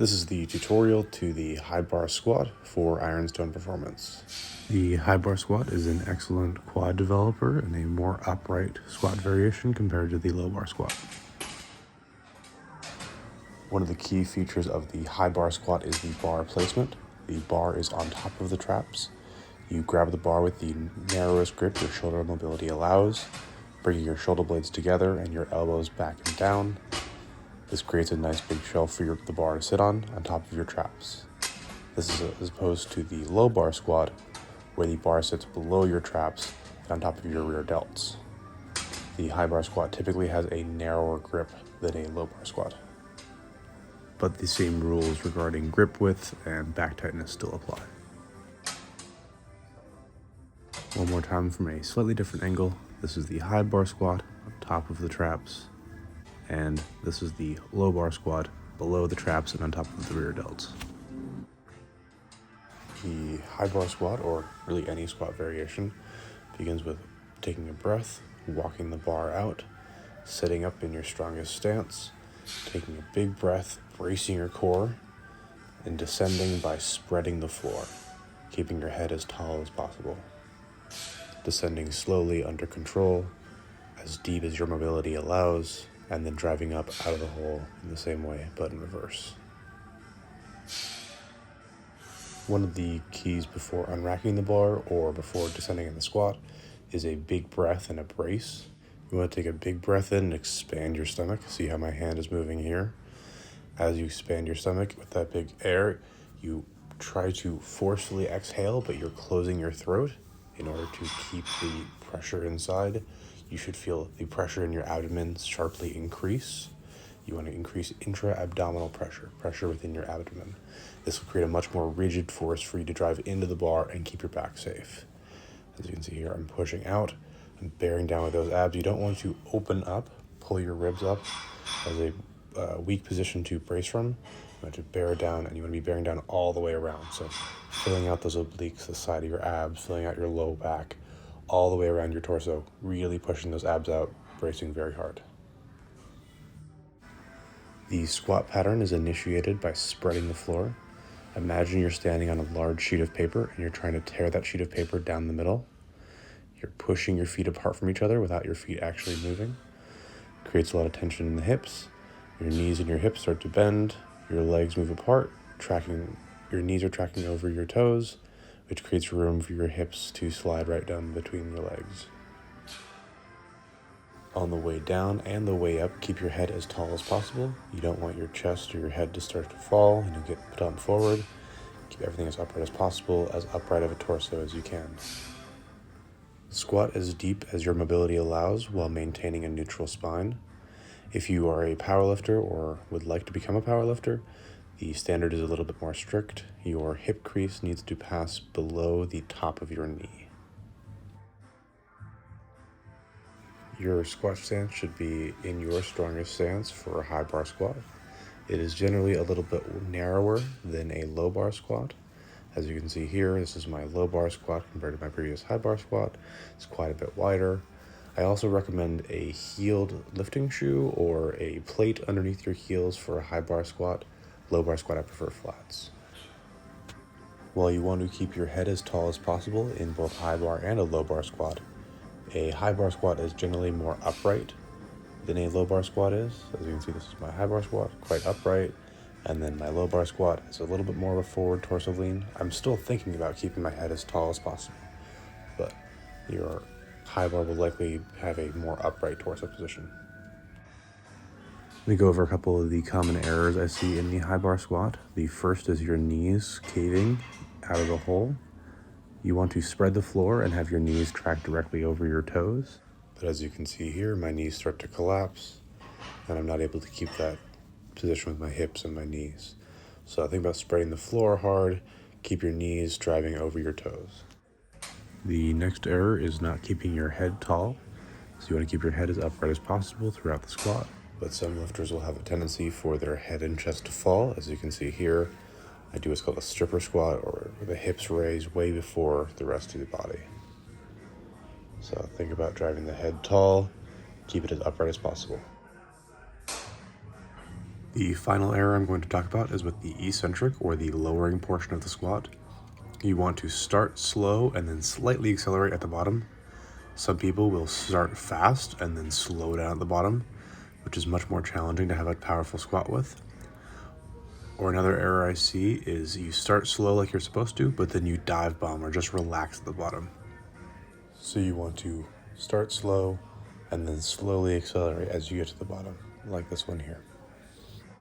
This is the tutorial to the high bar squat for Ironstone Performance. The high bar squat is an excellent quad developer and a more upright squat variation compared to the low bar squat. One of the key features of the high bar squat is the bar placement. The bar is on top of the traps. You grab the bar with the narrowest grip your shoulder mobility allows, bringing your shoulder blades together and your elbows back and down. This creates a nice big shelf for the bar to sit on top of your traps. This is as opposed to the low bar squat, where the bar sits below your traps and on top of your rear delts. The high bar squat typically has a narrower grip than a low bar squat, but the same rules regarding grip width and back tightness still apply. One more time from a slightly different angle. This is the high bar squat on top of the traps, and this is the low bar squat below the traps and on top of the rear delts. The high bar squat, or really any squat variation, begins with taking a breath, walking the bar out, sitting up in your strongest stance, taking a big breath, bracing your core, and descending by spreading the floor, keeping your head as tall as possible. Descending slowly under control, as deep as your mobility allows, and then driving up out of the hole in the same way, but in reverse. One of the keys before unracking the bar or before descending in the squat is a big breath and a brace. You want to take a big breath in and expand your stomach. See how my hand is moving here? As you expand your stomach with that big air, you try to forcefully exhale, but you're closing your throat in order to keep the pressure inside. You should feel the pressure in your abdomen sharply increase. You want to increase intra-abdominal pressure within your abdomen. This will create a much more rigid force for you to drive into the bar and keep your back safe. As you can see here, I'm pushing out. I'm bearing down with those abs. You don't want to open up, pull your ribs up as a weak position to brace from. You want to bear down, and you want to be bearing down all the way around. So filling out those obliques, the side of your abs, filling out your low back, all the way around your torso, really pushing those abs out, bracing very hard. The squat pattern is initiated by spreading the floor. Imagine you're standing on a large sheet of paper and you're trying to tear that sheet of paper down the middle. You're pushing your feet apart from each other without your feet actually moving. It creates a lot of tension in the hips. Your knees and your hips start to bend. Your legs move apart, your knees are tracking over your toes, which creates room for your hips to slide right down between your legs. On the way down and the way up, keep your head as tall as possible. You don't want your chest or your head to start to fall and get put on forward. Keep everything as upright as possible, as upright of a torso as you can. Squat as deep as your mobility allows while maintaining a neutral spine. If you are a powerlifter or would like to become a powerlifter, the standard is a little bit more strict. Your hip crease needs to pass below the top of your knee. Your squat stance should be in your strongest stance for a high bar squat. It is generally a little bit narrower than a low bar squat. As you can see here, this is my low bar squat compared to my previous high bar squat. It's quite a bit wider. I also recommend a heeled lifting shoe or a plate underneath your heels for a high bar squat. Low bar squat, I prefer flats. While you want to keep your head as tall as possible in both high bar and a low bar squat, a high bar squat is generally more upright than a low bar squat is. As you can see, this is my high bar squat, quite upright. And then my low bar squat is a little bit more of a forward torso lean. I'm still thinking about keeping my head as tall as possible, but your high bar will likely have a more upright torso position. Let me go over a couple of the common errors I see in the high bar squat. The first is your knees caving out of the hole. You want to spread the floor and have your knees track directly over your toes. But as you can see here, my knees start to collapse and I'm not able to keep that position with my hips and my knees. So think about spreading the floor hard, keep your knees driving over your toes. The next error is not keeping your head tall. So you want to keep your head as upright as possible throughout the squat. But some lifters will have a tendency for their head and chest to fall. As you can see here, I do what's called a stripper squat, or the hips raise way before the rest of the body. So think about driving the head tall, keep it as upright as possible. The final error I'm going to talk about is with the eccentric, or the lowering portion of the squat. You want to start slow and then slightly accelerate at the bottom. Some people will start fast and then slow down at the bottom, which is much more challenging to have a powerful squat with. Or another error I see is you start slow like you're supposed to, but then you dive bomb or just relax at the bottom. So you want to start slow and then slowly accelerate as you get to the bottom, like this one here.